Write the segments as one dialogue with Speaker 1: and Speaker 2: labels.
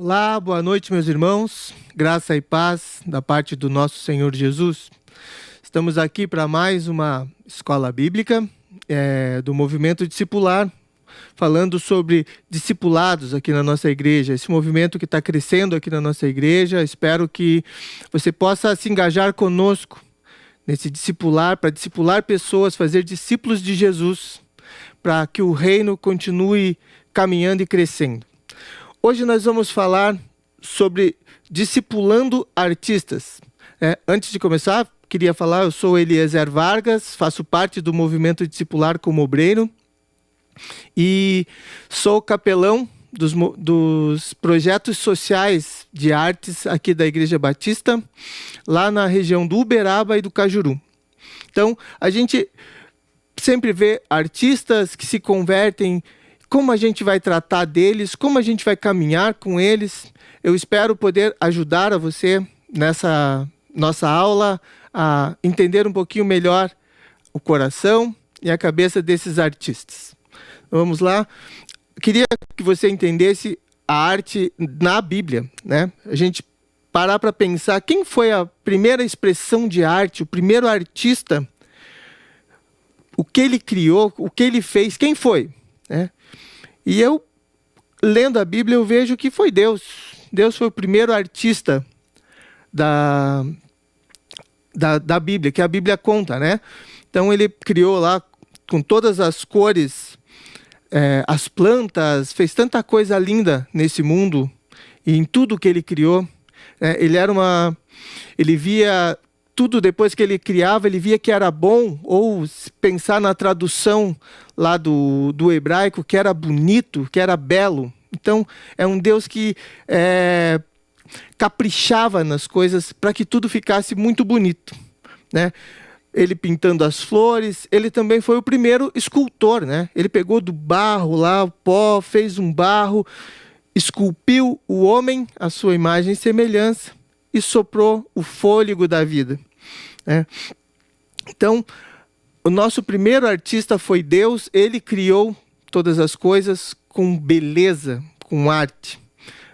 Speaker 1: Olá, boa noite, meus irmãos. Graça e paz da parte do nosso Senhor Jesus. Estamos aqui para mais uma escola bíblica do movimento discipular, falando sobre discipulados aqui na nossa igreja, esse movimento que está crescendo aqui na nossa igreja. Espero que você possa se engajar conosco nesse discipular, para discipular pessoas, fazer discípulos de Jesus, para que o reino continue caminhando e crescendo. Hoje nós vamos falar sobre discipulando artistas. Antes de começar, queria falar, eu sou Eliezer Vargas, faço parte do movimento discipular como obreiro e sou capelão dos projetos sociais de artes aqui da Igreja Batista, lá na região do Uberaba e do Cajuru. Então, a gente sempre vê artistas que se convertem, como a gente vai tratar deles, como a gente vai caminhar com eles. Eu espero poder ajudar a você nessa nossa aula a entender um pouquinho melhor o coração e a cabeça desses artistas. Vamos lá. Queria que você entendesse a arte na Bíblia, né? A gente parar para pensar quem foi a primeira expressão de arte, o primeiro artista, o que ele criou, o que ele fez, quem foi, né? E eu, lendo a Bíblia, eu vejo que foi Deus. Deus foi o primeiro artista da Bíblia, que a Bíblia conta, né? Então ele criou lá com todas as cores, as plantas, fez tanta coisa linda nesse mundo e em tudo que ele criou. Ele via tudo, depois que ele criava, ele via que era bom, ou pensar na tradução lá do hebraico, que era bonito, que era belo. Então, é um Deus que caprichava nas coisas para que tudo ficasse muito bonito, né? Ele pintando as flores, ele também foi o primeiro escultor, né? Ele pegou do barro lá, o pó, fez um barro, esculpiu o homem, à sua imagem e semelhança, e soprou o fôlego da vida. Então, o nosso primeiro artista foi Deus. Ele criou todas as coisas com beleza, com arte,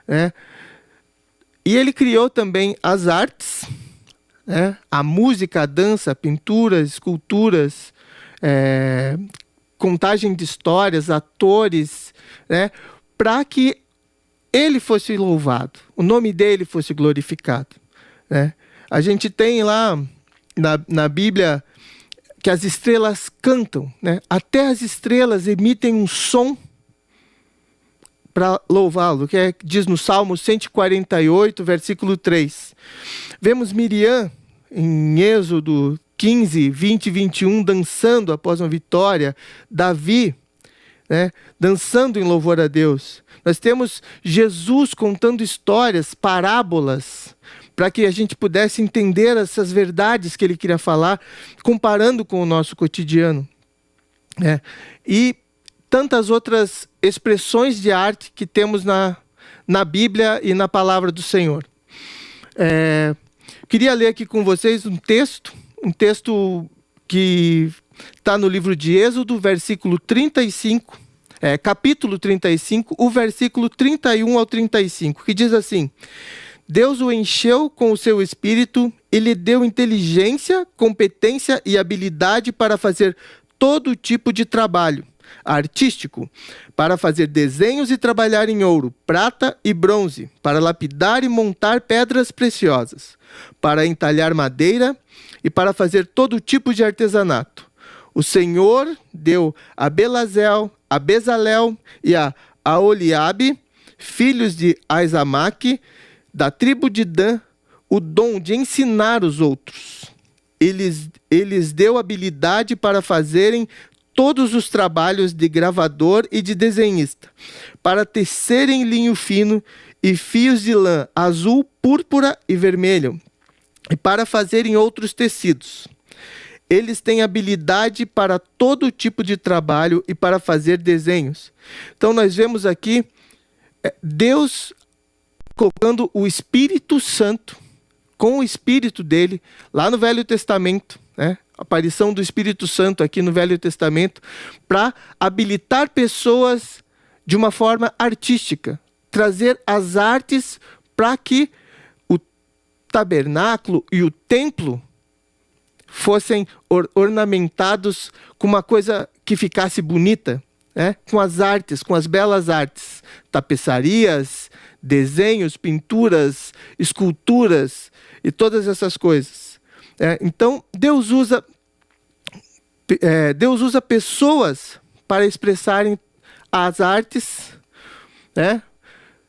Speaker 1: né? E ele criou também as artes, né? A música, a dança, a pintura, esculturas, contagem de histórias, atores, né? Para que ele fosse louvado, o nome dele fosse glorificado, né? A gente tem lá na Bíblia que as estrelas cantam, né? Até as estrelas emitem um som para louvá-lo, que diz no Salmo 148, versículo 3. Vemos Miriam em Êxodo 15, 20 e 21 dançando após uma vitória, Davi, né, dançando em louvor a Deus. Nós temos Jesus contando histórias, parábolas, para que a gente pudesse entender essas verdades que ele queria falar, comparando com o nosso cotidiano, né? E tantas outras expressões de arte que temos na Bíblia e na palavra do Senhor. Queria ler aqui com vocês um texto que está no livro de Êxodo, versículo 35, capítulo 35, o versículo 31 ao 35, que diz assim: Deus o encheu com o seu espírito e lhe deu inteligência, competência e habilidade para fazer todo tipo de trabalho artístico, para fazer desenhos e trabalhar em ouro, prata e bronze, para lapidar e montar pedras preciosas, para entalhar madeira e para fazer todo tipo de artesanato. O Senhor deu a Belazel, a Bezalel e a Aholiabe, filhos de Aizamaque, da tribo de Dan, o dom de ensinar os outros. Eles deu habilidade para fazerem todos os trabalhos de gravador e de desenhista, para tecerem linho fino e fios de lã azul, púrpura e vermelho, e para fazerem outros tecidos. Eles têm habilidade para todo tipo de trabalho e para fazer desenhos. Então nós vemos aqui Deus colocando o Espírito Santo, com o Espírito dele, lá no Velho Testamento, né? A aparição do Espírito Santo aqui no Velho Testamento, para habilitar pessoas de uma forma artística, trazer as artes para que o tabernáculo e o templo fossem ornamentados com uma coisa que ficasse bonita, né? Com as artes, com as belas artes, tapeçarias, desenhos, pinturas, esculturas e todas essas coisas. Então, Deus usa pessoas para expressarem as artes, né?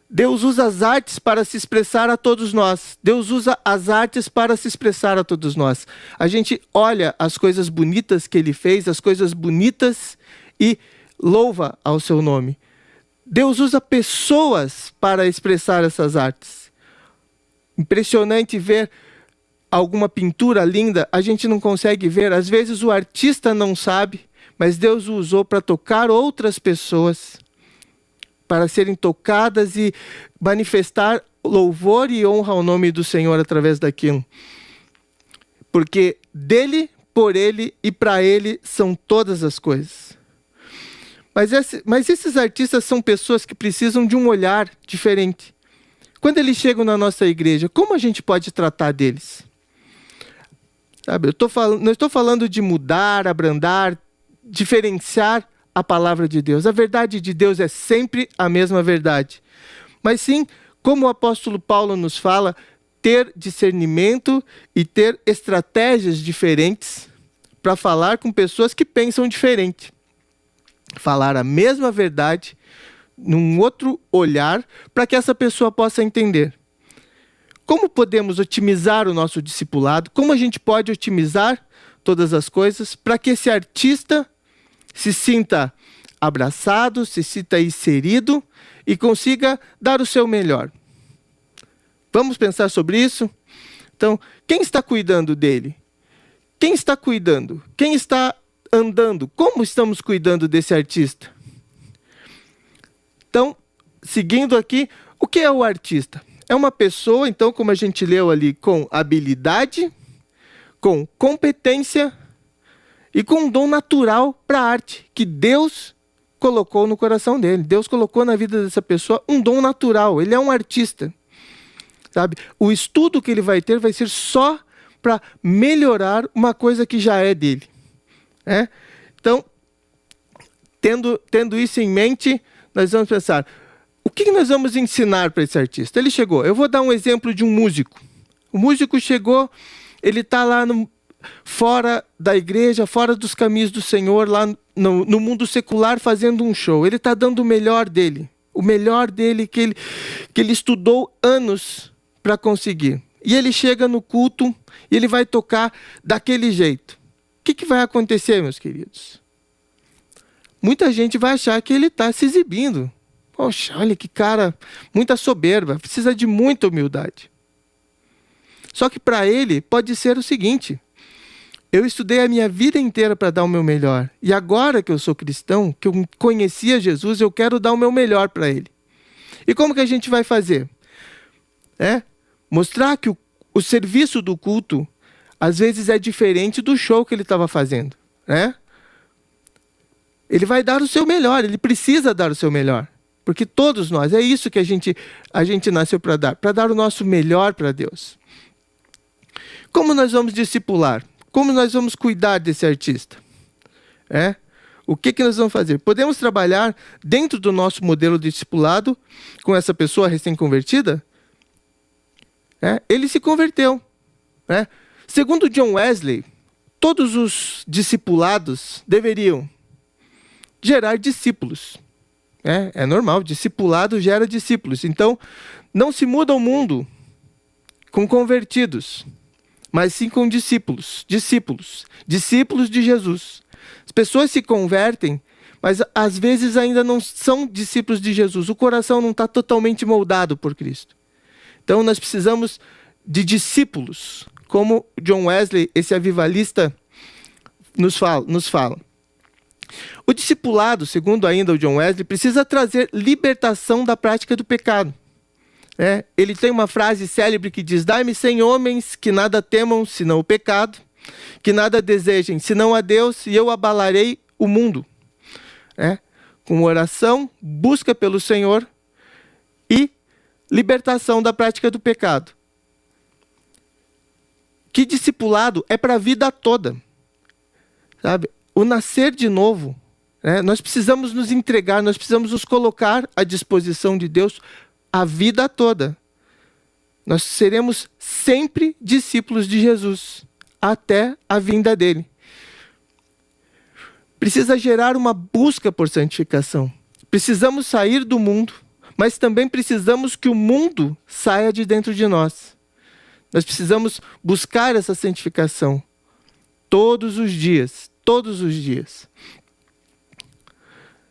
Speaker 1: Deus usa as artes para se expressar a todos nós. Deus usa as artes para se expressar a todos nós. A gente olha as coisas bonitas que Ele fez, as coisas bonitas, e louva ao seu nome. Deus usa pessoas para expressar essas artes. Impressionante ver alguma pintura linda, a gente não consegue ver. Às vezes o artista não sabe, mas Deus o usou para tocar outras pessoas, para serem tocadas e manifestar louvor e honra ao nome do Senhor através daquilo. Porque dele, por ele e para ele são todas as coisas. Mas esses artistas são pessoas que precisam de um olhar diferente. Quando eles chegam na nossa igreja, como a gente pode tratar deles? Sabe, não estou falando de mudar, abrandar, diferenciar a palavra de Deus. A verdade de Deus é sempre a mesma verdade. Mas sim, como o apóstolo Paulo nos fala, ter discernimento e ter estratégias diferentes para falar com pessoas que pensam diferente. Falar a mesma verdade num outro olhar para que essa pessoa possa entender. Como podemos otimizar o nosso discipulado? Como a gente pode otimizar todas as coisas para que esse artista se sinta abraçado, se sinta inserido e consiga dar o seu melhor? Vamos pensar sobre isso? Então, quem está cuidando dele? Quem está cuidando? Quem está andando? Como estamos cuidando desse artista? Então, seguindo aqui, o que é o artista? É uma pessoa, então, como a gente leu ali, com habilidade, com competência e com um dom natural para a arte, que Deus colocou no coração dele. Deus colocou na vida dessa pessoa um dom natural. Ele é um artista, sabe? O estudo que ele vai ter vai ser só para melhorar uma coisa que já é dele. Então, tendo isso em mente, nós vamos pensar, o que nós vamos ensinar para esse artista? Ele chegou, eu vou dar um exemplo de um músico. O músico chegou, ele está lá fora da igreja, fora dos caminhos do Senhor, lá no mundo secular, fazendo um show. Ele está dando o melhor dele que ele estudou anos para conseguir. E ele chega no culto e ele vai tocar daquele jeito. O que vai acontecer, meus queridos? Muita gente vai achar que ele está se exibindo. Poxa, olha que cara, muita soberba, precisa de muita humildade. Só que para ele pode ser o seguinte: eu estudei a minha vida inteira para dar o meu melhor. E agora que eu sou cristão, que eu conhecia Jesus, eu quero dar o meu melhor para ele. E como que a gente vai fazer? Mostrar que o serviço do culto, às vezes, é diferente do show que ele estava fazendo. Ele vai dar o seu melhor, ele precisa dar o seu melhor. Porque todos nós, é isso que a gente nasceu para dar o nosso melhor para Deus. Como nós vamos discipular? Como nós vamos cuidar desse artista? O que nós vamos fazer? Podemos trabalhar dentro do nosso modelo de discipulado com essa pessoa recém-convertida? Ele se converteu. Segundo John Wesley, todos os discipulados deveriam gerar discípulos. É normal, discipulado gera discípulos. Então, não se muda o mundo com convertidos, mas sim com discípulos de Jesus. As pessoas se convertem, mas às vezes ainda não são discípulos de Jesus. O coração não está totalmente moldado por Cristo. Então, nós precisamos de discípulos, como John Wesley, esse avivalista, nos fala. O discipulado, segundo ainda o John Wesley, precisa trazer libertação da prática do pecado. Ele tem uma frase célebre que diz: dai-me 100 homens que nada temam senão o pecado, que nada desejem senão a Deus, e eu abalarei o mundo. Com oração, busca pelo Senhor e libertação da prática do pecado. Que discipulado é para a vida toda, sabe? O nascer de novo, né? Nós precisamos nos entregar, nós precisamos nos colocar à disposição de Deus a vida toda. Nós seremos sempre discípulos de Jesus, até a vinda dele. Precisa gerar uma busca por santificação. Precisamos sair do mundo, mas também precisamos que o mundo saia de dentro de nós. Nós precisamos buscar essa santificação todos os dias, todos os dias.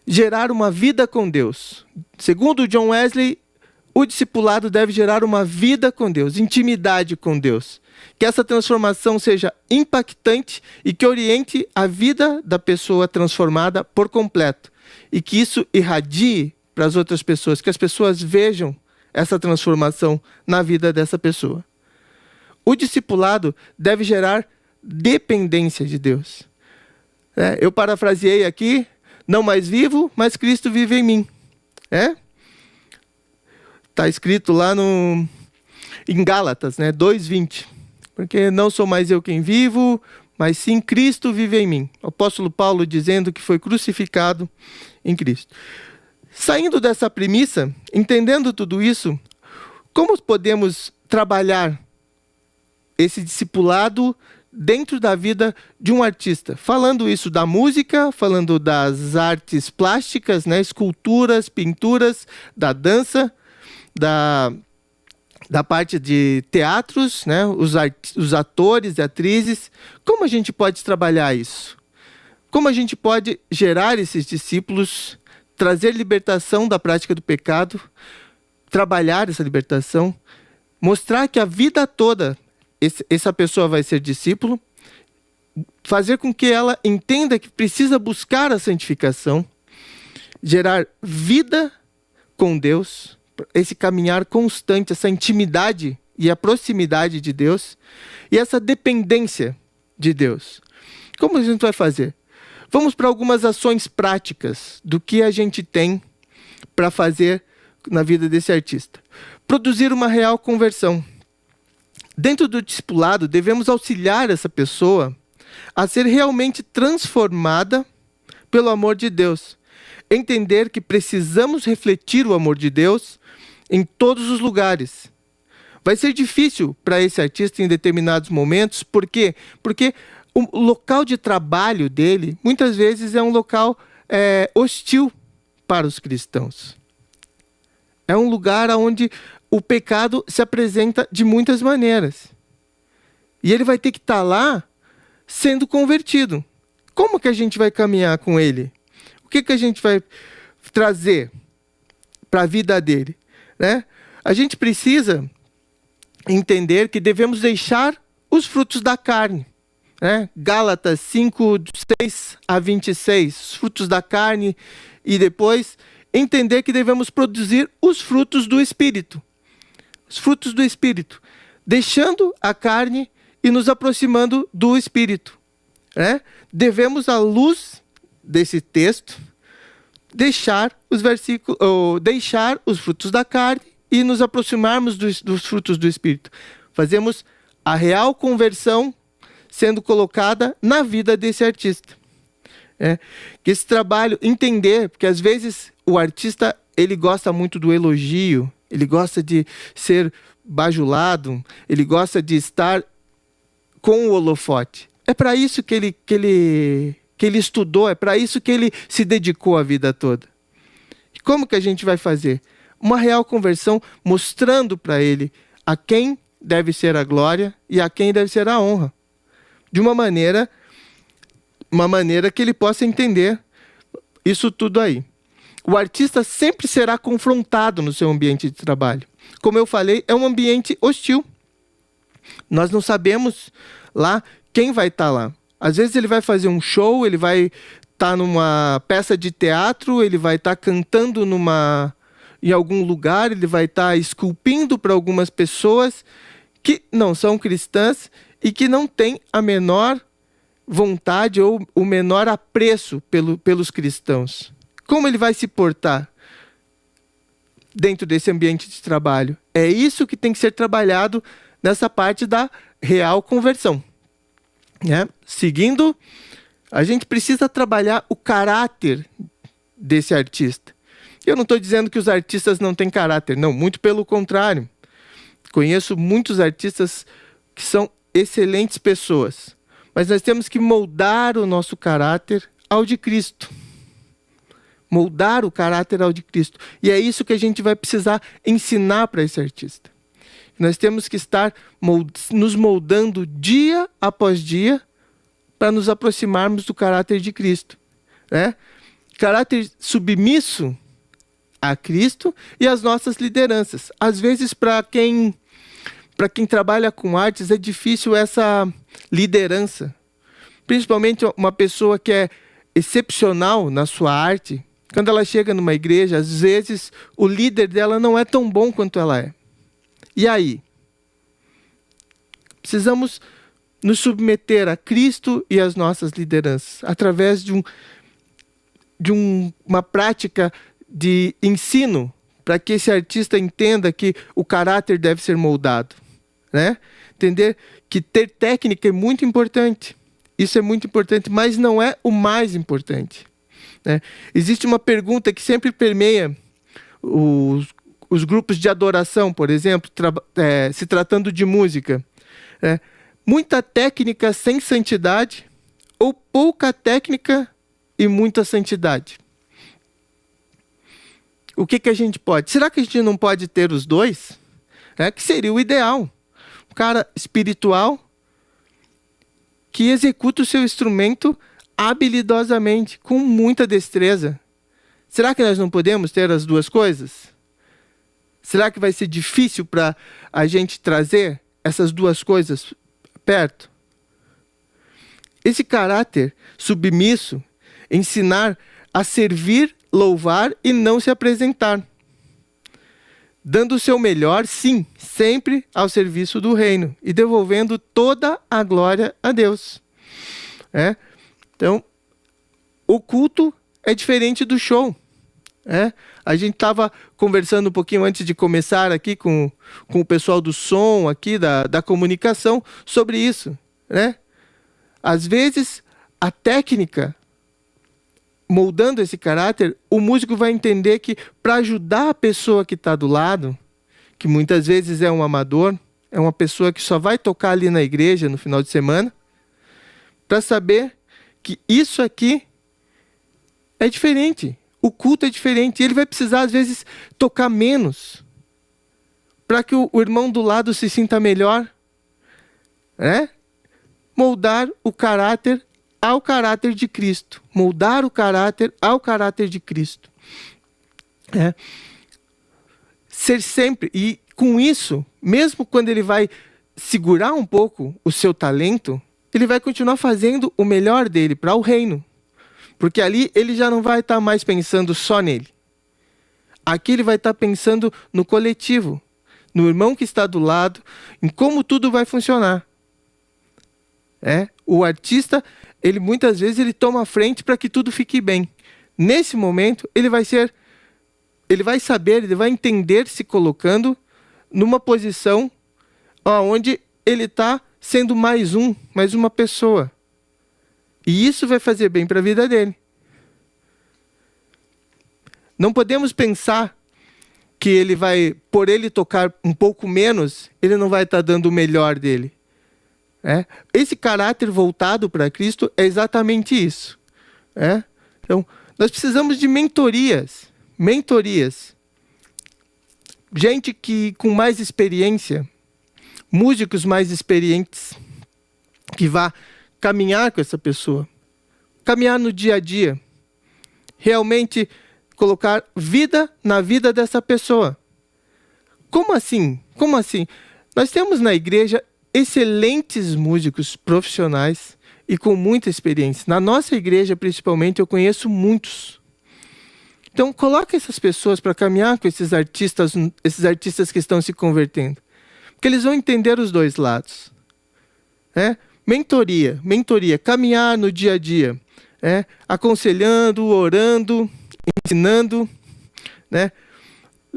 Speaker 1: Gerar uma vida com Deus. Segundo John Wesley, o discipulado deve gerar uma vida com Deus, intimidade com Deus. Que essa transformação seja impactante e que oriente a vida da pessoa transformada por completo. E que isso irradie para as outras pessoas, que as pessoas vejam essa transformação na vida dessa pessoa. O discipulado deve gerar dependência de Deus. Eu parafraseei aqui, não mais vivo, mas Cristo vive em mim. Está escrito lá em Gálatas, 2:20. Porque não sou mais eu quem vivo, mas sim Cristo vive em mim. O apóstolo Paulo dizendo que foi crucificado em Cristo. Saindo dessa premissa, entendendo tudo isso, como podemos trabalhar esse discipulado dentro da vida de um artista? Falando isso da música, falando das artes plásticas, esculturas, pinturas, da dança, da parte de teatros, os atores e atrizes. Como a gente pode trabalhar isso? Como a gente pode gerar esses discípulos, trazer libertação da prática do pecado, trabalhar essa libertação, mostrar que a vida toda essa pessoa vai ser discípulo, fazer com que ela entenda que precisa buscar a santificação, gerar vida com Deus, esse caminhar constante, essa intimidade e a proximidade de Deus e essa dependência de Deus. Como a gente vai fazer? Vamos para algumas ações práticas do que a gente tem para fazer na vida desse artista. Produzir uma real conversão. Dentro do discipulado, devemos auxiliar essa pessoa a ser realmente transformada pelo amor de Deus. Entender que precisamos refletir o amor de Deus em todos os lugares. Vai ser difícil para esse artista em determinados momentos. Por quê? Porque o local de trabalho dele, muitas vezes, é um local hostil para os cristãos. É um lugar onde o pecado se apresenta de muitas maneiras. E ele vai ter que estar lá sendo convertido. Como que a gente vai caminhar com ele? O que a gente vai trazer para a vida dele? A gente precisa entender que devemos deixar os frutos da carne. Gálatas 5:6-26, os frutos da carne, e depois entender que devemos produzir os frutos do Espírito. Os frutos do Espírito, deixando a carne e nos aproximando do Espírito. Devemos, à luz desse texto, deixar os frutos da carne e nos aproximarmos dos frutos do Espírito. Fazemos a real conversão sendo colocada na vida desse artista. Que esse trabalho, entender, porque às vezes o artista ele gosta muito do elogio, ele gosta de ser bajulado, ele gosta de estar com o holofote. É para isso que ele estudou, é para isso que ele se dedicou a vida toda. E como que a gente vai fazer? Uma real conversão, mostrando para ele a quem deve ser a glória e a quem deve ser a honra. De uma maneira que ele possa entender isso tudo aí. O artista sempre será confrontado no seu ambiente de trabalho. Como eu falei, é um ambiente hostil. Nós não sabemos lá quem vai estar lá. Às vezes ele vai fazer um show, ele vai estar numa peça de teatro, ele vai estar cantando em algum lugar, ele vai estar esculpindo para algumas pessoas que não são cristãs e que não têm a menor vontade ou o menor apreço pelos cristãos. Como ele vai se portar? dentro desse ambiente de trabalho. É isso que tem que ser trabalhado nessa parte da real conversão, né? Seguindo, a gente precisa trabalhar o caráter desse artista. Eu não estou dizendo que os artistas não têm caráter, não, muito pelo contrário. Conheço muitos artistas que são excelentes pessoas, mas nós temos que moldar o nosso caráter ao de Cristo. Moldar o caráter ao de Cristo. E é isso que a gente vai precisar ensinar para esse artista. Nós temos que estar nos moldando dia após dia para nos aproximarmos do caráter de Cristo, né? Caráter submisso a Cristo e às nossas lideranças. Às vezes, para quem trabalha com artes, é difícil essa liderança. Principalmente uma pessoa que é excepcional na sua arte, quando ela chega numa igreja, às vezes o líder dela não é tão bom quanto ela é. E aí? Precisamos nos submeter a Cristo e às nossas lideranças, através de uma prática de ensino, para que esse artista entenda que o caráter deve ser moldado, né? Entender que ter técnica é muito importante. Isso é muito importante, mas não é o mais importante, né? Existe uma pergunta que sempre permeia os grupos de adoração, por exemplo, se tratando de música. Muita técnica sem santidade ou pouca técnica e muita santidade? O que a gente pode? Será que a gente não pode ter os dois? Que seria o ideal. Um cara espiritual que executa o seu instrumento habilidosamente, com muita destreza. Será que nós não podemos ter as duas coisas? Será que vai ser difícil para a gente trazer essas duas coisas perto? Esse caráter submisso, ensinar a servir, louvar e não se apresentar. Dando o seu melhor, sim, sempre ao serviço do reino e devolvendo toda a glória a Deus. Então, o culto é diferente do show. A gente estava conversando um pouquinho antes de começar aqui com o pessoal do som, aqui da comunicação, sobre isso, né? Às vezes, a técnica, moldando esse caráter, o músico vai entender que para ajudar a pessoa que está do lado, que muitas vezes é um amador, é uma pessoa que só vai tocar ali na igreja no final de semana, para saber que isso aqui é diferente. O culto é diferente. Ele vai precisar, às vezes, tocar menos para que o irmão do lado se sinta melhor. Moldar o caráter ao caráter de Cristo. Moldar o caráter ao caráter de Cristo. Ser sempre... E com isso, mesmo quando ele vai segurar um pouco o seu talento, ele vai continuar fazendo o melhor dele para o reino. Porque ali ele já não vai estar mais pensando só nele. Aqui ele vai estar pensando no coletivo, no irmão que está do lado, em como tudo vai funcionar. O artista, ele muitas vezes ele toma a frente para que tudo fique bem. Nesse momento, ele vai saber, ele vai entender se colocando numa posição onde ele está sendo mais uma pessoa. E isso vai fazer bem para a vida dele. Não podemos pensar que ele vai, por ele tocar um pouco menos, ele não vai estar dando o melhor dele. Esse caráter voltado para Cristo é exatamente isso. Então, nós precisamos de mentorias. Gente com mais experiência, músicos mais experientes, que vá caminhar com essa pessoa, caminhar no dia a dia, realmente colocar vida na vida dessa pessoa. Como assim? Nós temos na igreja excelentes músicos profissionais e com muita experiência. Na nossa igreja, principalmente, eu conheço muitos. Então, coloque essas pessoas para caminhar com esses artistas que estão se convertendo. Porque eles vão entender os dois lados. Mentoria, caminhar no dia a dia, aconselhando, orando, ensinando,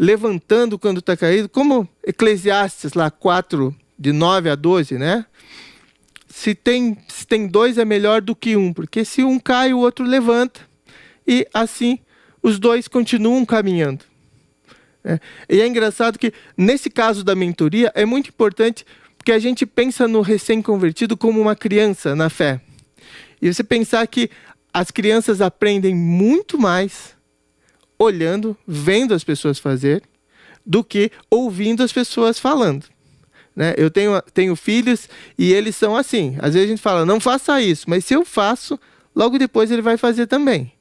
Speaker 1: levantando quando está caído, como Eclesiastes lá 4, de 9 a 12, né? Se tem dois é melhor do que um, porque se um cai, o outro levanta. E assim, os dois continuam caminhando. E é engraçado que, nesse caso da mentoria, é muito importante, porque a gente pensa no recém-convertido como uma criança na fé. E você pensar que as crianças aprendem muito mais olhando, vendo as pessoas fazer, do que ouvindo as pessoas falando. Né? Eu tenho filhos e eles são assim. Às vezes a gente fala, não faça isso, mas se eu faço, logo depois ele vai fazer também.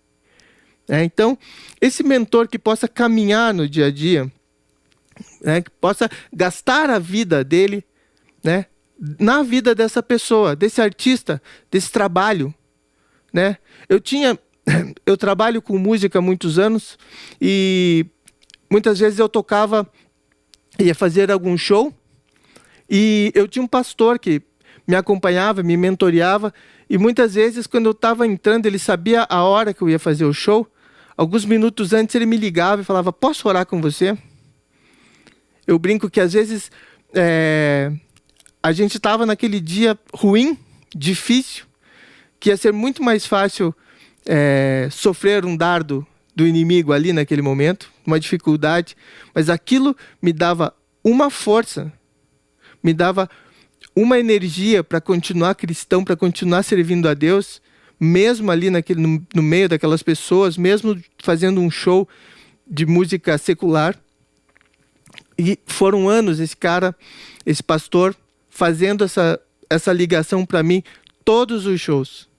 Speaker 1: Então, esse mentor que possa caminhar no dia a dia, né, que possa gastar a vida dele, né, na vida dessa pessoa, desse artista, desse trabalho. Né? Eu trabalho com música há muitos anos e muitas vezes eu ia fazer algum show e eu tinha um pastor que me acompanhava, me mentoreava e muitas vezes quando eu estava entrando, ele sabia a hora que eu ia fazer o show. Alguns minutos antes ele me ligava e falava, posso orar com você? Eu brinco que às vezes a gente estava naquele dia ruim, difícil, que ia ser muito mais fácil sofrer um dardo do inimigo ali naquele momento, uma dificuldade, mas aquilo me dava uma força, me dava uma energia para continuar cristão, para continuar servindo a Deus, mesmo ali no meio daquelas pessoas, mesmo fazendo um show de música secular. E foram anos esse pastor, fazendo essa ligação para mim, todos os shows.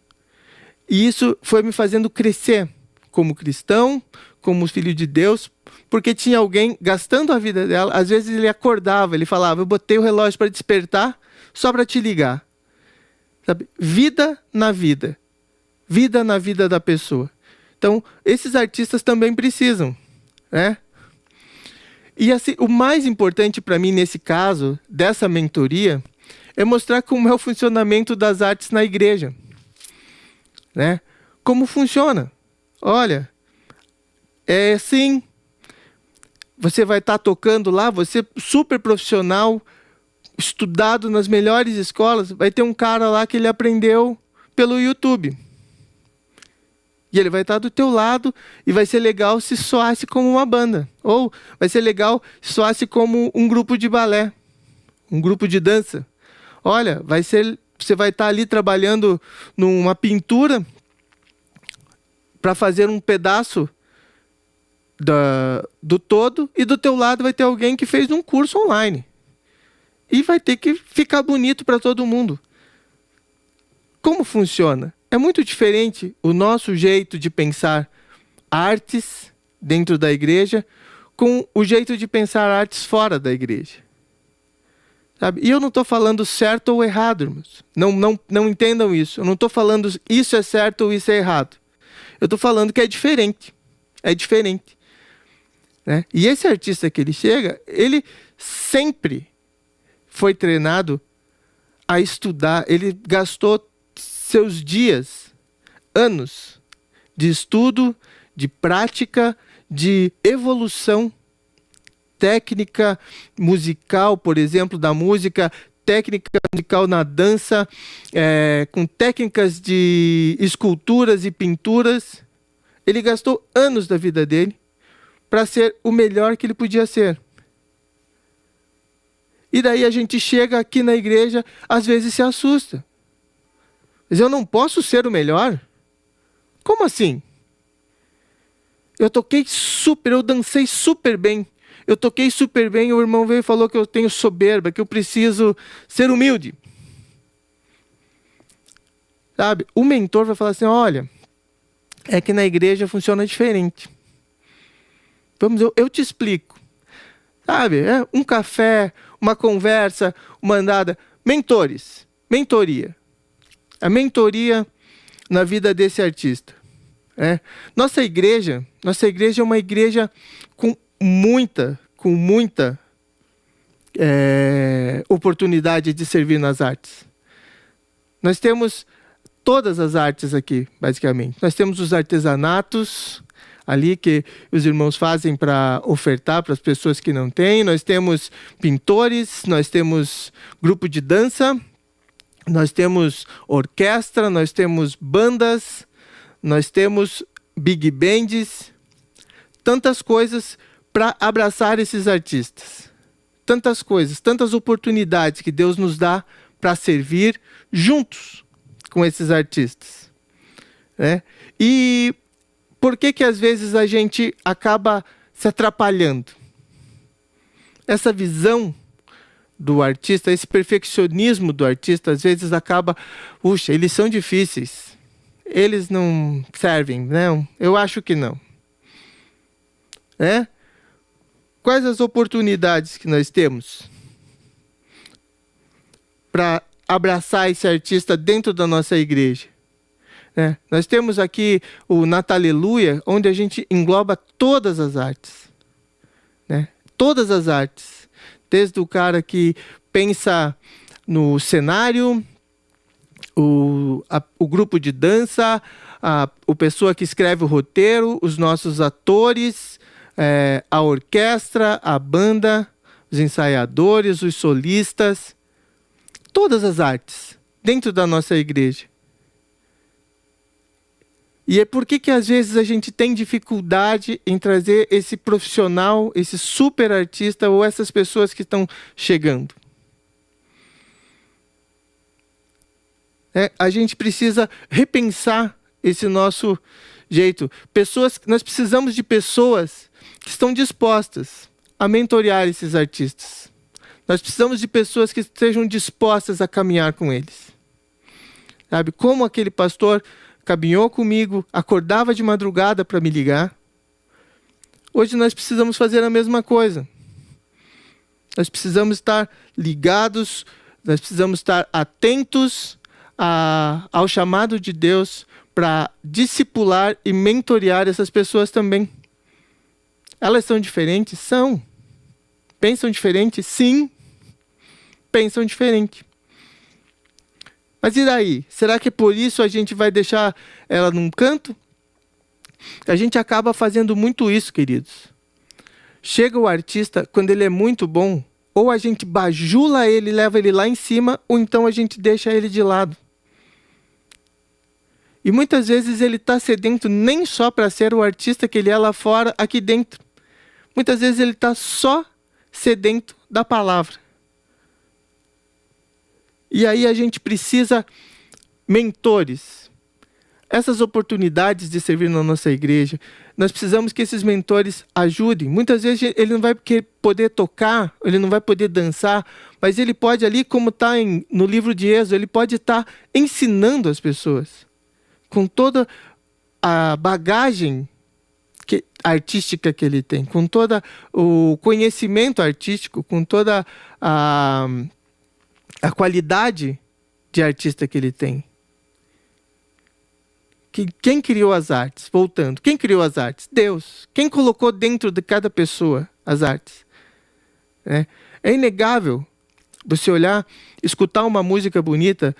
Speaker 1: E isso foi me fazendo crescer como cristão, como filho de Deus, porque tinha alguém gastando a vida dela. Às vezes ele acordava, ele falava, eu botei o relógio para despertar só para te ligar. Sabe? Vida na vida. Vida na vida da pessoa. Então, esses artistas também precisam, né? E assim, o mais importante para mim nesse caso, dessa mentoria, é mostrar como é o funcionamento das artes na igreja. Né? Como funciona? Olha, é assim, você vai estar tocando lá, você super profissional, estudado nas melhores escolas, vai ter um cara lá que ele aprendeu pelo YouTube. E ele vai estar do teu lado e vai ser legal se soasse como uma banda. Ou vai ser legal se soasse como um grupo de balé, um grupo de dança. Olha, você vai estar ali trabalhando numa pintura para fazer um pedaço do todo e do teu lado vai ter alguém que fez um curso online. E vai ter que ficar bonito para todo mundo. Como funciona? É muito diferente o nosso jeito de pensar artes dentro da igreja com o jeito de pensar artes fora da igreja. Sabe? E eu não estou falando certo ou errado, irmãos. Não entendam isso. Eu não estou falando isso é certo ou isso é errado. Eu estou falando que é diferente. É diferente. Né? E esse artista que ele chega, ele sempre foi treinado a estudar. Ele gastou seus dias, anos de estudo, de prática, de evolução técnica musical, por exemplo, da música, técnica musical na dança, com técnicas de esculturas e pinturas. Ele gastou anos da vida dele para ser o melhor que ele podia ser. E daí a gente chega aqui na igreja, às vezes se assusta. Mas eu não posso ser o melhor? Como assim? Eu dancei super bem. Eu toquei super bem, o irmão veio e falou que eu tenho soberba, que eu preciso ser humilde. Sabe? O mentor vai falar assim, olha, é que na igreja funciona diferente. Eu te explico. Sabe? Um café, uma conversa, uma andada. Mentores, mentoria. A mentoria na vida desse artista. Nossa igreja é uma igreja com muita oportunidade de servir nas artes. Nós temos todas as artes aqui, basicamente. Nós temos os artesanatos, ali que os irmãos fazem para ofertar para as pessoas que não têm. Nós temos pintores, nós temos grupo de dança, nós temos orquestra, nós temos bandas, nós temos big bands, tantas coisas para abraçar esses artistas. Tantas coisas, tantas oportunidades que Deus nos dá para servir juntos com esses artistas, né? E por que às vezes a gente acaba se atrapalhando? Essa visão do artista, esse perfeccionismo do artista, às vezes acaba, puxa, eles são difíceis, eles não servem, não? Eu acho que não. Né? Quais as oportunidades que nós temos para abraçar esse artista dentro da nossa igreja? Né? Nós temos aqui o Nataleluia, onde a gente engloba todas as artes. Né? Todas as artes. Desde o cara que pensa no cenário, o grupo de dança, a pessoa que escreve o roteiro, os nossos atores, a orquestra, a banda, os ensaiadores, os solistas, todas as artes dentro da nossa igreja. E é por que às vezes a gente tem dificuldade em trazer esse profissional, esse super artista ou essas pessoas que estão chegando. A gente precisa repensar esse nosso jeito. Nós precisamos de pessoas que estão dispostas a mentorear esses artistas. Nós precisamos de pessoas que estejam dispostas a caminhar com eles. Sabe, como aquele pastor caminhou comigo, acordava de madrugada para me ligar. Hoje nós precisamos fazer a mesma coisa. Nós precisamos estar ligados, nós precisamos estar atentos ao chamado de Deus para discipular e mentorear essas pessoas também. Elas são diferentes? São. Pensam diferente? Sim. Pensam diferente. Mas e daí? Será que por isso a gente vai deixar ela num canto? A gente acaba fazendo muito isso, queridos. Chega o artista, quando ele é muito bom, ou a gente bajula ele, leva ele lá em cima, ou então a gente deixa ele de lado. E muitas vezes ele está sedento nem só para ser o artista que ele é lá fora, aqui dentro. Muitas vezes ele está só sedento da palavra. E aí a gente precisa mentores. Essas oportunidades de servir na nossa igreja, nós precisamos que esses mentores ajudem. Muitas vezes ele não vai poder tocar, ele não vai poder dançar, mas ele pode ali, como está no livro de Êxodo, ele pode estar ensinando as pessoas. Com toda a bagagem artística que ele tem, com todo o conhecimento artístico, com toda a qualidade de artista que ele tem. Quem criou as artes? Voltando, quem criou as artes? Deus. Quem colocou dentro de cada pessoa as artes? É inegável você olhar, escutar uma música bonita,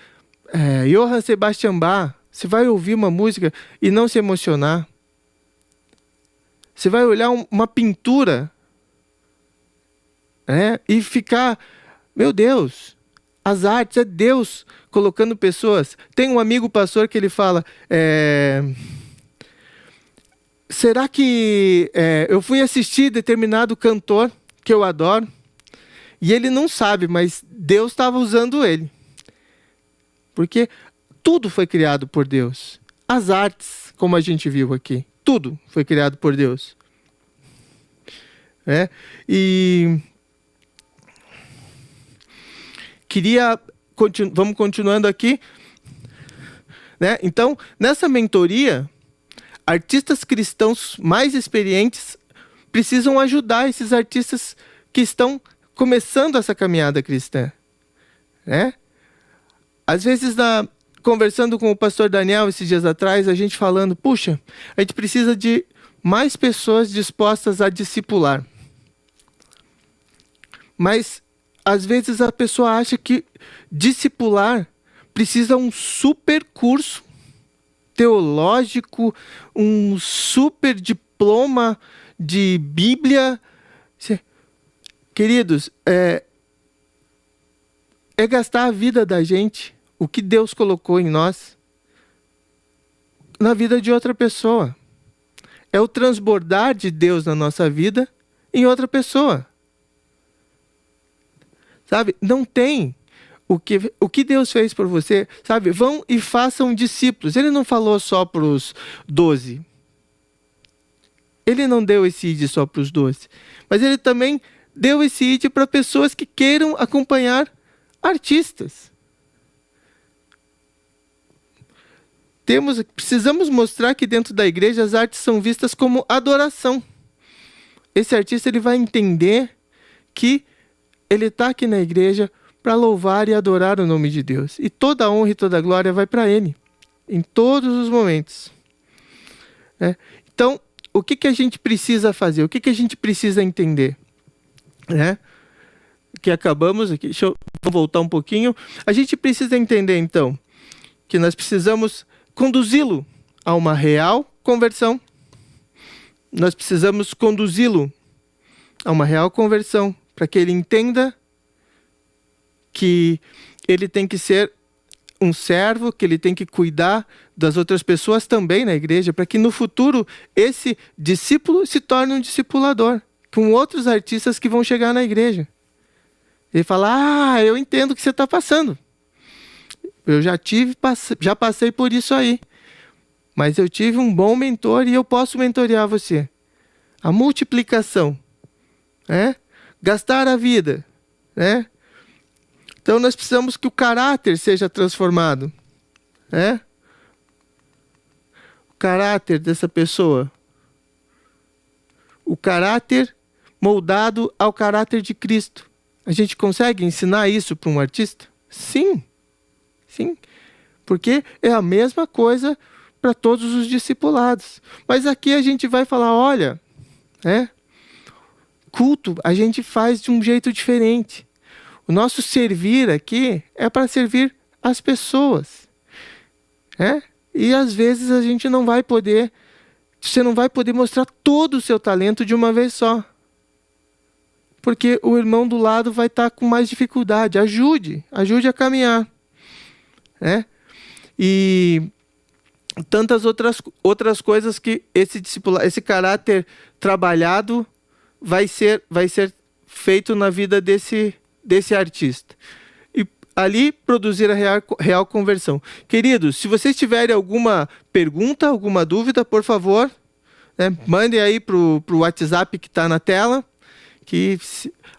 Speaker 1: Johann Sebastian Bach, você vai ouvir uma música e não se emocionar. Você vai olhar uma pintura, e ficar, meu Deus, as artes é Deus colocando pessoas. Tem um amigo pastor que ele fala, será que eu fui assistir determinado cantor que eu adoro e ele não sabe, mas Deus estava usando ele. Porque tudo foi criado por Deus. As artes, como a gente viu aqui, tudo foi criado por Deus. E vamos continuando aqui. Então, nessa mentoria, artistas cristãos mais experientes precisam ajudar esses artistas que estão começando essa caminhada cristã. Às vezes, conversando com o pastor Daniel esses dias atrás, a gente falando, puxa, a gente precisa de mais pessoas dispostas a discipular. Mas, às vezes, a pessoa acha que discipular precisa um super curso teológico, um super diploma de Bíblia. Queridos, é gastar a vida da gente, o que Deus colocou em nós, na vida de outra pessoa. É o transbordar de Deus na nossa vida em outra pessoa. Sabe? Não tem o que Deus fez por você. Sabe? Vão e façam discípulos. Ele não falou só para os 12. Ele não deu esse ID só para os 12. Mas ele também deu esse ID para pessoas que queiram acompanhar artistas. Precisamos mostrar que dentro da igreja as artes são vistas como adoração. Esse artista ele vai entender que ele está aqui na igreja para louvar e adorar o nome de Deus. E toda a honra e toda a glória vai para ele, em todos os momentos. Então, o que a gente precisa fazer? O que a gente precisa entender? Que acabamos aqui, vou voltar um pouquinho. A gente precisa entender, então, que nós precisamos conduzi-lo a uma real conversão. Nós precisamos conduzi-lo a uma real conversão, para que ele entenda que ele tem que ser um servo, que ele tem que cuidar das outras pessoas também na igreja, para que no futuro esse discípulo se torne um discipulador, com outros artistas que vão chegar na igreja. Ele fala, eu entendo o que você está passando. Eu já passei por isso aí. Mas eu tive um bom mentor e eu posso mentorear você. A multiplicação. Gastar a vida. Então nós precisamos que o caráter seja transformado. O caráter dessa pessoa. O caráter moldado ao caráter de Cristo. A gente consegue ensinar isso para um artista? Sim. Sim. Porque é a mesma coisa para todos os discipulados. Mas aqui a gente vai falar, olha, culto a gente faz de um jeito diferente. O nosso servir aqui é para servir as pessoas. E às vezes a gente não vai poder, você não vai poder mostrar todo o seu talento de uma vez só. Porque o irmão do lado vai estar com mais dificuldade. Ajude a caminhar. E tantas outras coisas que esse caráter trabalhado vai ser feito na vida desse artista. E ali produzir a real conversão. Queridos, se vocês tiverem alguma pergunta, alguma dúvida, por favor, mandem aí para o WhatsApp que está na tela, que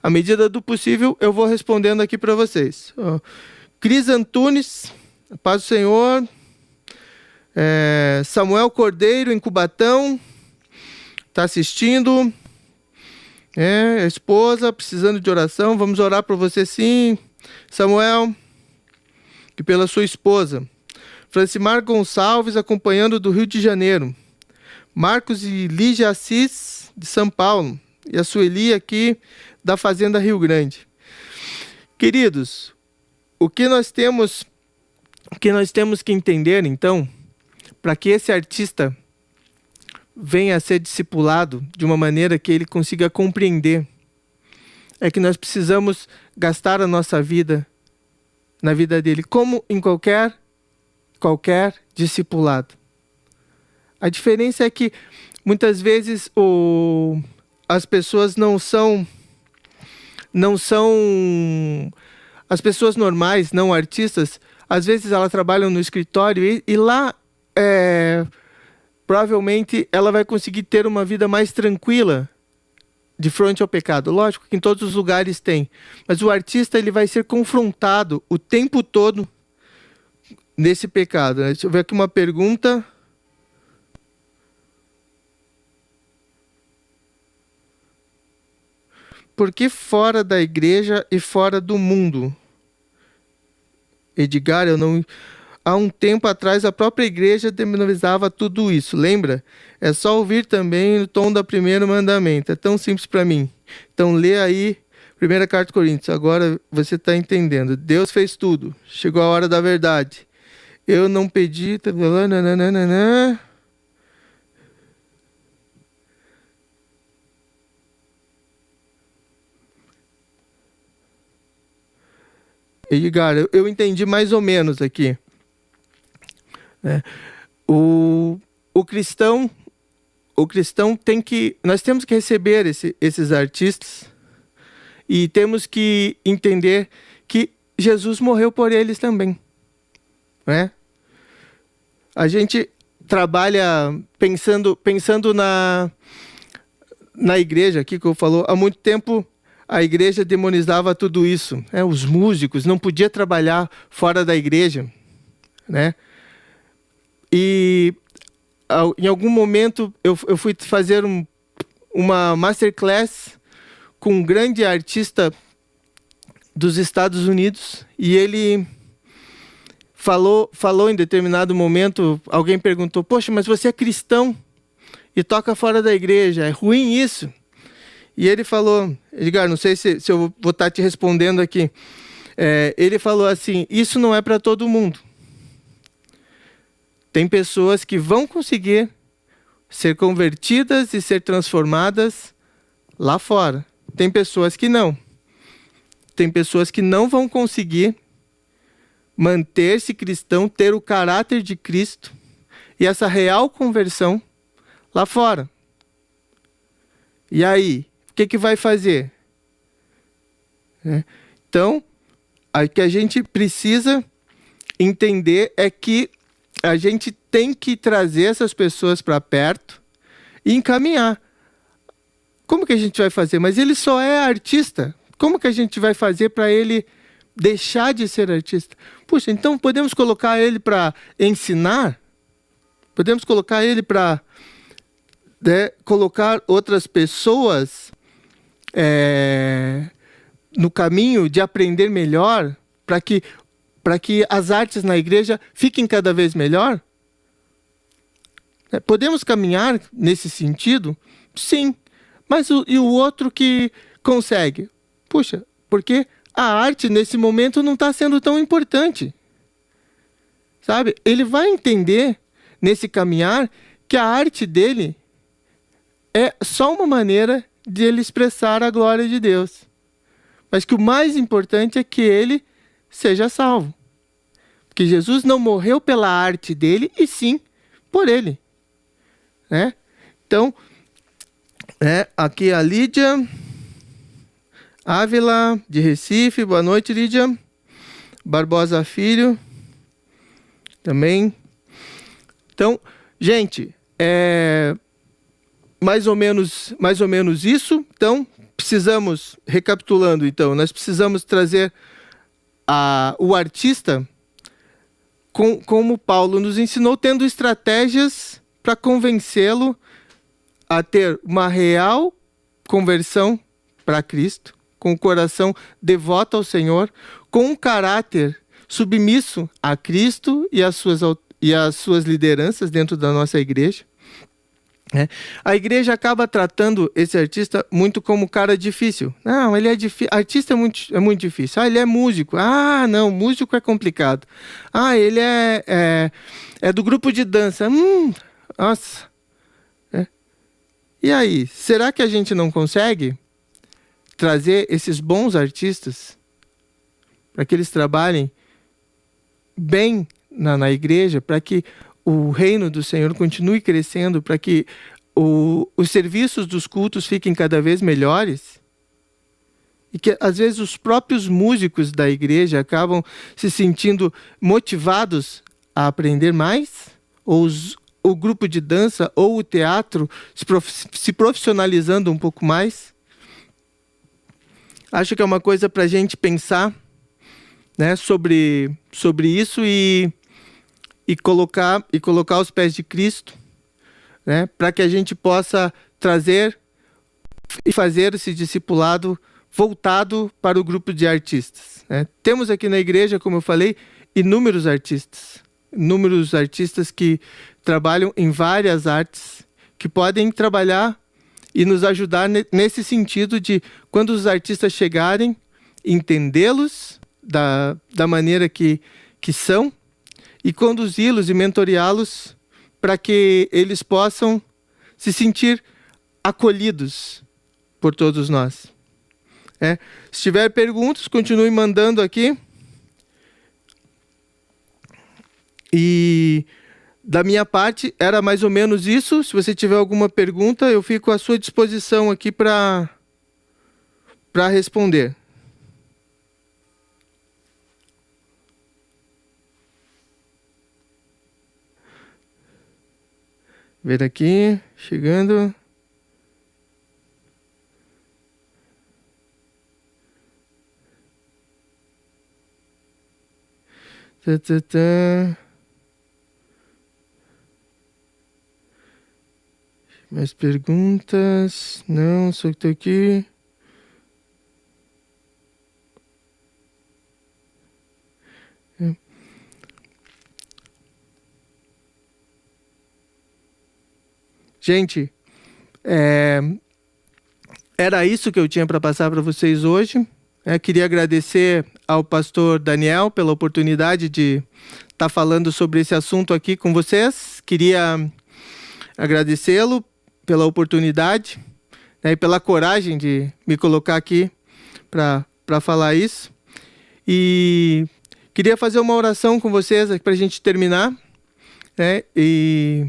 Speaker 1: à medida do possível eu vou respondendo aqui para vocês. Cris Antunes, paz do Senhor. Samuel Cordeiro, em Cubatão, está assistindo. A esposa precisando de oração. Vamos orar por você, sim, Samuel, e pela sua esposa. Francimar Gonçalves, acompanhando do Rio de Janeiro. Marcos e Lígia Assis, de São Paulo. E a Sueli aqui, da Fazenda Rio Grande. Queridos, o que nós temos que entender, então, para que esse artista venha a ser discipulado de uma maneira que ele consiga compreender, é que nós precisamos gastar a nossa vida na vida dele, como em qualquer discipulado. A diferença é que muitas vezes as pessoas não são as pessoas normais, não artistas. Às vezes elas trabalham no escritório e lá provavelmente ela vai conseguir ter uma vida mais tranquila de frente ao pecado. Lógico que em todos os lugares tem, mas o artista ele vai ser confrontado o tempo todo nesse pecado. Deixa eu ver aqui uma pergunta. Por que fora da igreja e fora do mundo? Edgar, há um tempo atrás a própria igreja denominava tudo isso, lembra? É só ouvir também o tom do primeiro mandamento. É tão simples para mim. Então lê aí, primeira carta de Coríntios. Agora você está entendendo. Deus fez tudo. Chegou a hora da verdade. Eu não pedi... Edgar, eu entendi mais ou menos aqui. O cristão tem que... Nós temos que receber esses artistas e temos que entender que Jesus morreu por eles também. Né? A gente trabalha pensando na igreja aqui, que eu falou, há muito tempo a igreja demonizava tudo isso. Né? Os músicos não podiam trabalhar fora da igreja. Né? E em algum momento eu fui fazer uma masterclass com um grande artista dos Estados Unidos e ele falou em determinado momento, alguém perguntou, poxa, mas você é cristão e toca fora da igreja, é ruim isso? E ele falou, Edgar, não sei se eu vou estar te respondendo aqui, ele falou assim, isso não é para todo mundo. Tem pessoas que vão conseguir ser convertidas e ser transformadas lá fora. Tem pessoas que não. Tem pessoas que não vão conseguir manter-se cristão, ter o caráter de Cristo e essa real conversão lá fora. E aí, o que vai fazer? Então, o que a gente precisa entender é que a gente tem que trazer essas pessoas para perto e encaminhar. Como que a gente vai fazer? Mas ele só é artista. Como que a gente vai fazer para ele deixar de ser artista? Puxa, então podemos colocar ele para ensinar? Podemos colocar ele para colocar outras pessoas no caminho de aprender melhor para que as artes na igreja fiquem cada vez melhor? Podemos caminhar nesse sentido? Sim. Mas e o outro que consegue? Puxa, porque a arte nesse momento não está sendo tão importante. Sabe? Ele vai entender nesse caminhar que a arte dele é só uma maneira de ele expressar a glória de Deus. Mas que o mais importante é que ele seja salvo. Porque Jesus não morreu pela arte dele, e sim por ele. Né? Então, aqui a Lídia Ávila, de Recife. Boa noite, Lídia. Barbosa Filho, também. Então, gente, mais ou menos isso. Então, precisamos, recapitulando, então, nós precisamos trazer o artista como Paulo nos ensinou, tendo estratégias para convencê-lo a ter uma real conversão para Cristo, com o coração devoto ao Senhor, com um caráter submisso a Cristo e às suas lideranças dentro da nossa igreja. A igreja acaba tratando esse artista muito como cara difícil. Não, ele é difícil. Artista é muito difícil. Ele é músico. Não, músico é complicado. Ele é do grupo de dança. Nossa. E aí, será que a gente não consegue trazer esses bons artistas para que eles trabalhem bem na igreja, para que o reino do Senhor continue crescendo, para que os serviços dos cultos fiquem cada vez melhores? E que às vezes os próprios músicos da igreja acabam se sentindo motivados a aprender mais? Ou o grupo de dança ou o teatro se profissionalizando um pouco mais? Acho que é uma coisa para a gente pensar, né, sobre isso e colocar os pés de Cristo, né, para que a gente possa trazer e fazer esse discipulado voltado para o grupo de artistas. Né? Temos aqui na igreja, como eu falei, inúmeros artistas que trabalham em várias artes, que podem trabalhar e nos ajudar nesse sentido de, quando os artistas chegarem, entendê-los da maneira que são, e conduzi-los e mentoreá-los para que eles possam se sentir acolhidos por todos nós. Se tiver perguntas, continue mandando aqui, E da minha parte era mais ou menos isso. Se você tiver alguma pergunta, eu fico à sua disposição aqui para responder. Ver aqui, chegando. Tá, tá, tá. Mais perguntas? Não, só que tô aqui. Gente, era isso que eu tinha para passar para vocês hoje. Queria agradecer ao pastor Daniel pela oportunidade de estar falando sobre esse assunto aqui com vocês. Queria agradecê-lo pela oportunidade, né, e pela coragem de me colocar aqui para falar isso. E queria fazer uma oração com vocês para a gente terminar, né, e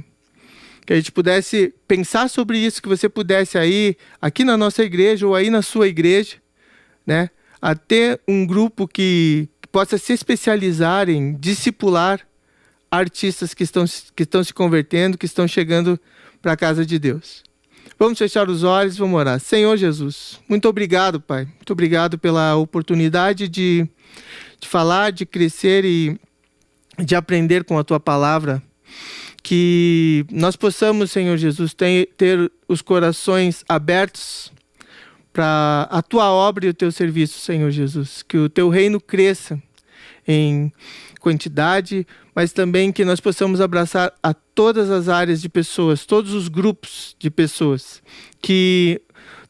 Speaker 1: que a gente pudesse pensar sobre isso, que você pudesse aí, aqui na nossa igreja ou aí na sua igreja, né, a ter um grupo que possa se especializar em discipular artistas que estão se convertendo, que estão chegando para a casa de Deus. Vamos fechar os olhos, vamos orar. Senhor Jesus, muito obrigado, Pai. Muito obrigado pela oportunidade de falar, de crescer e de aprender com a Tua palavra. Que nós possamos, Senhor Jesus, ter os corações abertos para a Tua obra e o Teu serviço, Senhor Jesus. Que o Teu reino cresça em quantidade, mas também que nós possamos abraçar a todas as áreas de pessoas, todos os grupos de pessoas. Que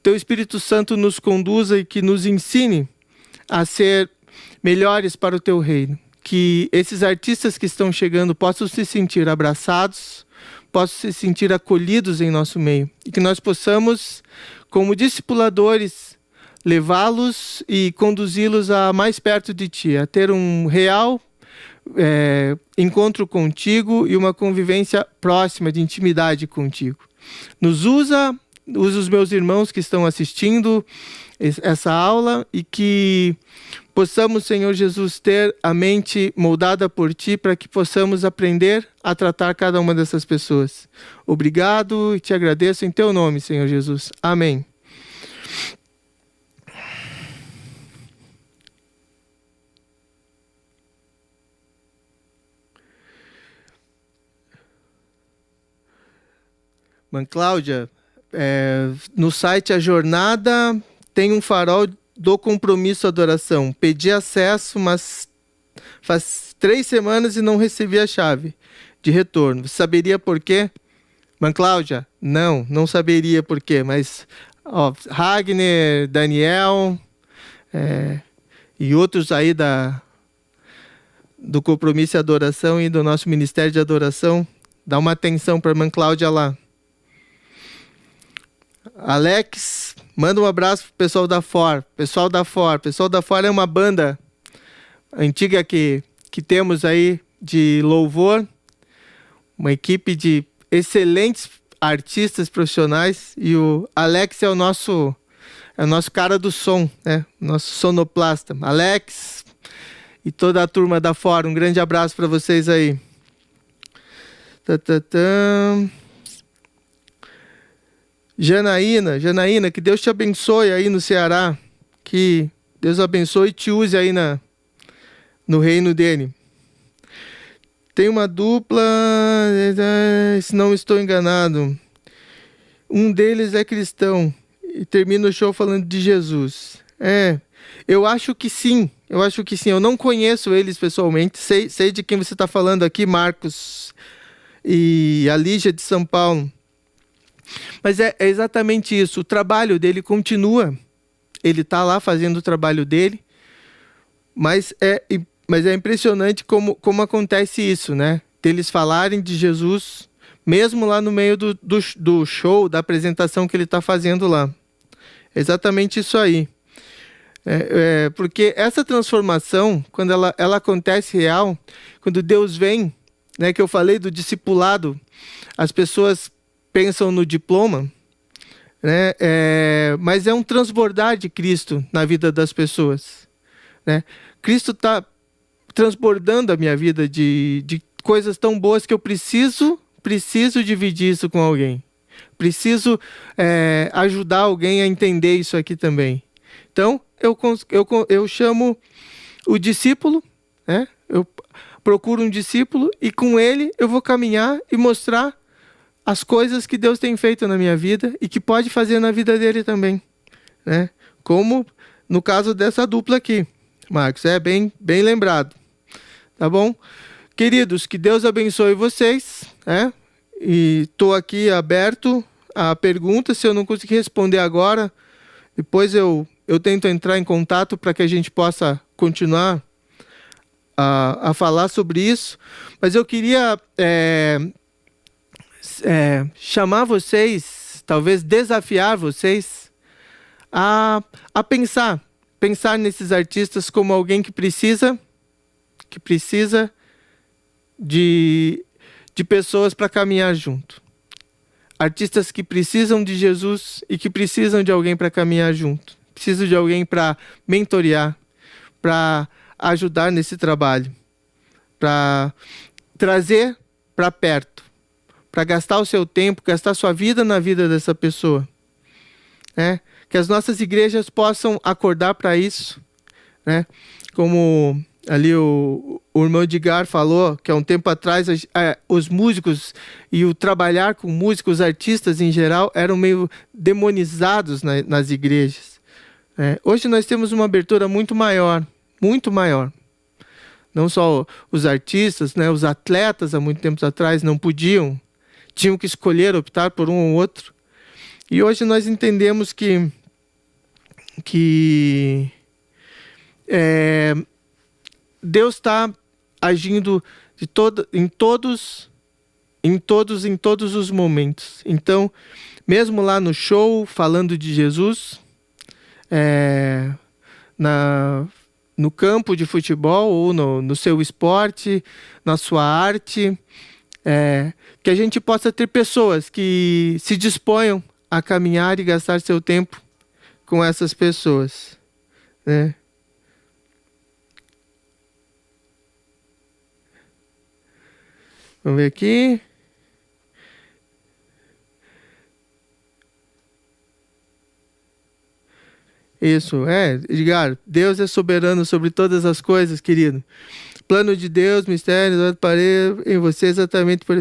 Speaker 1: Teu Espírito Santo nos conduza e que nos ensine a ser melhores para o Teu reino. Que esses artistas que estão chegando possam se sentir abraçados, possam se sentir acolhidos em nosso meio. E que nós possamos, como discipuladores, levá-los e conduzi-los a mais perto de Ti, a ter um real encontro contigo e uma convivência próxima de intimidade contigo. Nos usa os meus irmãos que estão assistindo essa aula e que possamos, Senhor Jesus, ter a mente moldada por Ti para que possamos aprender a tratar cada uma dessas pessoas. Obrigado e Te agradeço em Teu nome, Senhor Jesus. Amém. Mãe Cláudia, no site A Jornada tem um farol do compromisso adoração. Pedi acesso, mas faz 3 semanas e não recebi a chave de retorno. Você saberia por quê? Mãe Cláudia, não saberia por quê, mas Ragner, Daniel e outros aí do compromisso e adoração e do nosso Ministério de Adoração, dá uma atenção para a Mãe Cláudia lá. Alex, manda um abraço pro pessoal da FOR. Pessoal da FOR é uma banda antiga que temos aí de louvor, uma equipe de excelentes artistas profissionais, e o Alex é o nosso cara do som, né? Nosso sonoplasta. Alex e toda a turma da FOR, um grande abraço para vocês aí. Janaína, que Deus te abençoe aí no Ceará, que Deus abençoe e te use aí no reino dele. Tem uma dupla, se não estou enganado, um deles é cristão e termina o show falando de Jesus. Eu acho que sim, eu não conheço eles pessoalmente, sei de quem você está falando aqui, Marcos e a Lígia de São Paulo. Mas é exatamente isso, o trabalho dele continua, ele está lá fazendo o trabalho dele, mas é impressionante como acontece isso, né? Deles falarem de Jesus, mesmo lá no meio do show, da apresentação que ele está fazendo lá. É exatamente isso aí. Porque essa transformação, quando ela acontece real, quando Deus vem né, que eu falei do discipulado, as pessoas pensam no diploma, né, mas é um transbordar de Cristo na vida das pessoas, né? Cristo está transbordando a minha vida de coisas tão boas que eu preciso dividir isso com alguém. Preciso ajudar alguém a entender isso aqui também. Então, eu chamo o discípulo, né? Eu procuro um discípulo e com ele eu vou caminhar e mostrar as coisas que Deus tem feito na minha vida e que pode fazer na vida dele também, né? Como no caso dessa dupla aqui, Marcos, bem lembrado, tá bom? Queridos, que Deus abençoe vocês, né? E estou aqui aberto a perguntas. Se eu não conseguir responder agora, depois eu tento entrar em contato para que a gente possa continuar a falar sobre isso. Mas eu queria chamar vocês, talvez desafiar vocês a pensar nesses artistas como alguém que precisa de pessoas para caminhar junto. Artistas que precisam de Jesus e que precisam de alguém para caminhar junto. Precisam de alguém para mentorear, para ajudar nesse trabalho, para trazer para perto, para gastar o seu tempo, gastar sua vida na vida dessa pessoa. Que as nossas igrejas possam acordar para isso, né? Como ali o irmão Edgar falou, que há um tempo atrás os músicos e o trabalhar com músicos, artistas em geral, eram meio demonizados nas igrejas. Hoje nós temos uma abertura muito maior. Não só os artistas, né, os atletas há muito tempo atrás não podiam, tinham que escolher, optar por um ou outro. E hoje nós entendemos que Deus está agindo em todos os momentos. Então, mesmo lá no show, falando de Jesus, no campo de futebol ou no seu esporte, na sua arte, que a gente possa ter pessoas que se disponham a caminhar e gastar seu tempo com essas pessoas, né? Vamos ver aqui. Isso, Edgar, Deus é soberano sobre todas as coisas, querido. Plano de Deus, mistério, parei em você exatamente por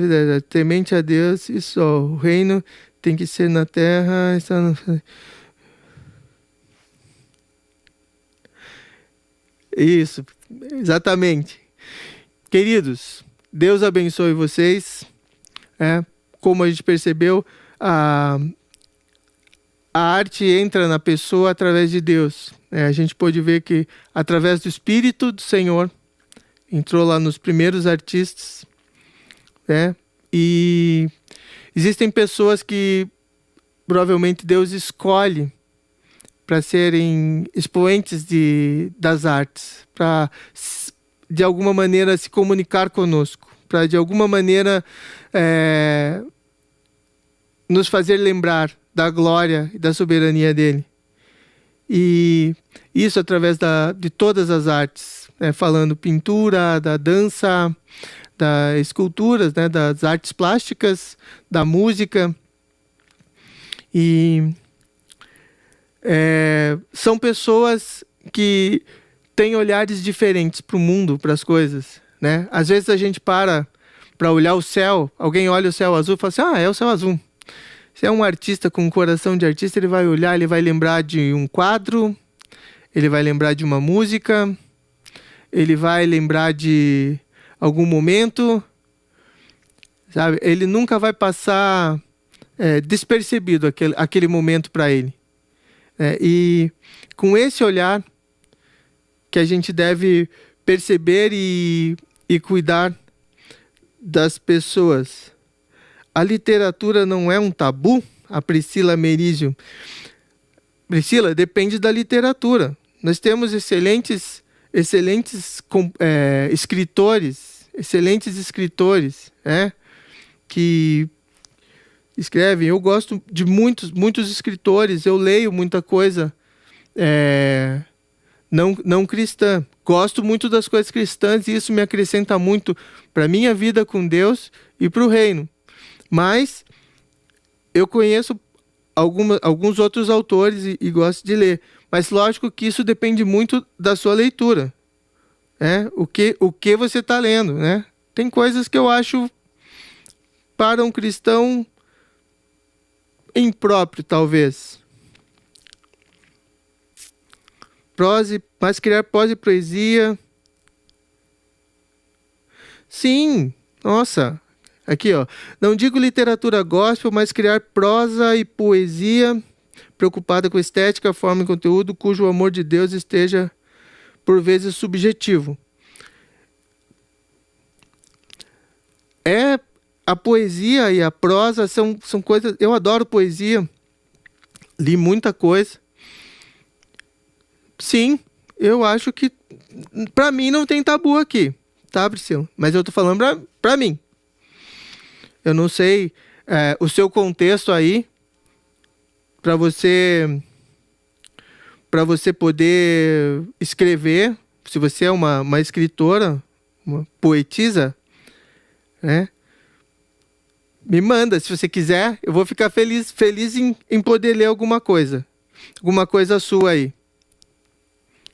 Speaker 1: temente a Deus e só. O reino tem que ser na terra. Isso, exatamente. Queridos, Deus abençoe vocês. Como a gente percebeu, a arte entra na pessoa através de Deus. A gente pode ver que através do Espírito do Senhor entrou lá nos primeiros artistas, e existem pessoas que provavelmente Deus escolhe para serem expoentes das artes, para de alguma maneira se comunicar conosco, para de alguma maneira nos fazer lembrar da glória e da soberania dele. E isso através de todas as artes, falando pintura, da dança, das esculturas, das artes plásticas, da música. E são pessoas que têm olhares diferentes para o mundo, para as coisas, né? Às vezes a gente para olhar o céu, alguém olha o céu azul e fala assim, é o céu azul. Se é um artista com um coração de artista, ele vai olhar, ele vai lembrar de um quadro, ele vai lembrar de uma música, ele vai lembrar de algum momento, sabe? Ele nunca vai passar despercebido aquele momento para ele. E com esse olhar que a gente deve perceber e cuidar das pessoas. A literatura não é um tabu? A Priscila Merizio. Priscila, depende da literatura. Nós temos excelentes escritores, excelentes escritores, né, que escrevem. Eu gosto de muitos escritores, eu leio muita coisa não cristã. Gosto muito das coisas cristãs e isso me acrescenta muito para a minha vida com Deus e para o reino. Mas eu conheço alguns outros autores e gosto de ler. Mas lógico que isso depende muito da sua leitura. O que você está lendo, né? Tem coisas que eu acho para um cristão impróprio, talvez. Mas criar prosa e poesia. Sim, nossa. Aqui, ó. Não digo literatura gospel, mas criar prosa e poesia preocupada com estética, forma e conteúdo, cujo amor de Deus esteja, por vezes, subjetivo. A poesia e a prosa são coisas... Eu adoro poesia. Li muita coisa. Sim, eu acho que... Para mim não tem tabu aqui. Tá, Priscila? Mas eu tô falando pra mim. Eu não sei o seu contexto aí para você poder escrever. Se você é uma escritora, uma poetisa, né? Me manda, se você quiser. Eu vou ficar feliz em poder ler alguma coisa sua aí.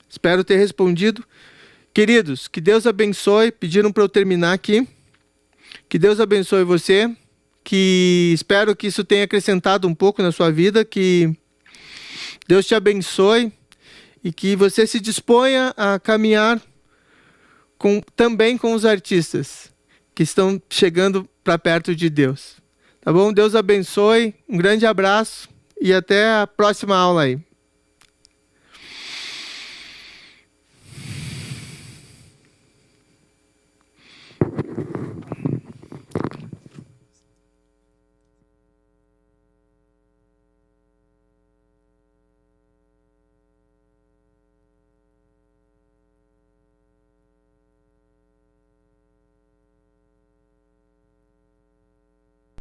Speaker 1: Espero ter respondido. Queridos, que Deus abençoe. Pediram para eu terminar aqui. Que Deus abençoe você, que espero que isso tenha acrescentado um pouco na sua vida, que Deus te abençoe e que você se disponha a caminhar também com os artistas que estão chegando para perto de Deus. Tá bom? Deus abençoe, um grande abraço e até a próxima aula aí.